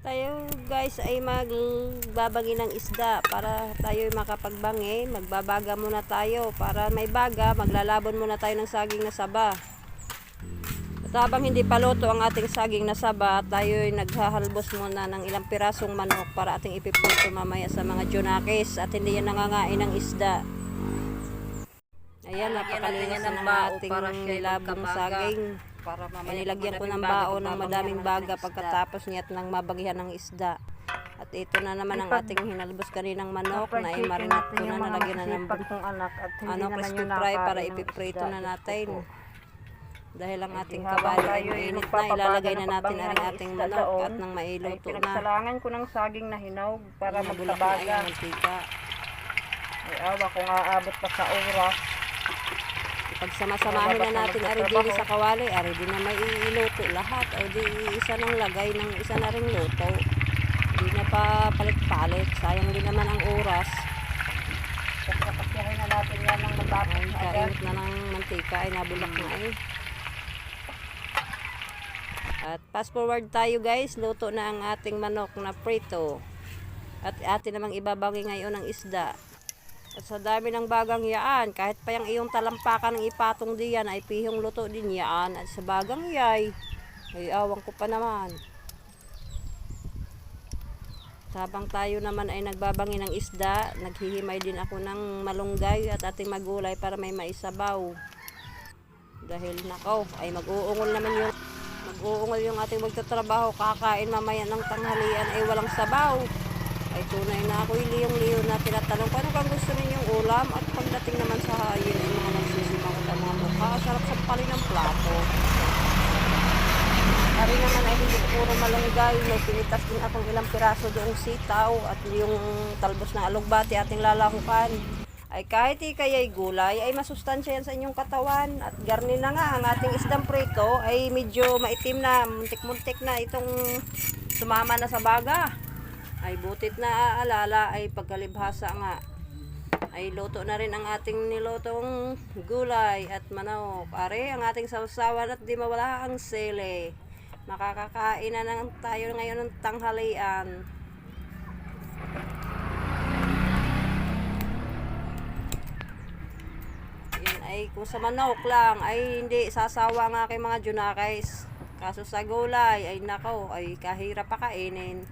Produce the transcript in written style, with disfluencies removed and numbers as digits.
Tayo guys ay magbabangi ng isda para tayo makapagbangi. Magbabaga muna tayo para may baga. Maglalabon muna tayo ng saging na saba. At habang hindi pa luto ang ating saging na saba, tayo ay naghahalbos muna ng ilang pirasong manok para ating ipiprito mamaya sa mga junakis at hindi yan nangangain ng isda. Ayan, napakalinis na ng ating nilabong saging. Nilagyan ko ng bao ng madaming baga pagkatapos niya at nang mabagihan ng isda. At ito na naman ang ating hinalbos kaninang manok na i-marinate ko na, nalagyan na ng crispy fry para ipiprito na natin. Dahil ang ating kabali ay mainit na, ilalagay na natin ang ating manok at nang mailuto na. Pinagsalangan ko ng saging na hinog para magtabaga. Ay awa kung aabot pa sa oras. Pagsama-samahin na natin ari din sa kawali, ari din na may iluto lahat o di isa nang lagay ng isa na ring luto. Di na pa palit-palit, sayang din naman ang oras. Kapasyahin na natin yan ng matapos na agad. Kainit na ng mantika ay nabulak na eh. At fast forward tayo guys, luto na ang ating manok na prito. At atin namang ibabangi ngayon ng isda. At sa dami ng bagang yaan, kahit pa yung iyong talampakan ng ipatong diyan ay pihong luto din yaan. At sa bagang yay, ay awang ko pa naman. Habang tayo naman ay nagbabangi ng isda, naghihimay din ako ng malunggay at ating magulay para may maisabaw. Dahil nakaw, ay mag-uungol yung ating magtatrabaho, kakain mamaya ng tanghalian ay walang sabaw. Ay tunay na ako liyong-liyo na tinatanong ko ano kang gusto ninyong ulam at pagdating naman sa hayin ay mga nagsisimangot ang mga mukha. Sarap sa pali ng plato. Ari naman ay hindi puro malunggay. May pinitas din akong ilang piraso doong sitaw at yung talbos ng alugbati ating lalahukan. Ay kahit ikaya'y gulay ay masustansya yan sa inyong katawan. At garni na nga ang ating isdang prito ay medyo maitim na, muntik-muntik na itong sumama na sa baga. Ay butit na aalala ay pagkalibhasa nga. Ay luto na rin ang ating nilutong gulay at manok. Are ang ating sausawan at di mawala ang sele. Makakakain na lang tayo ngayon ng tanghalian. Yan ay kung sa manok lang ay hindi sasawa ang aking mga junakis. Kaso sa gulay ay nako ay kahirap pa kainin.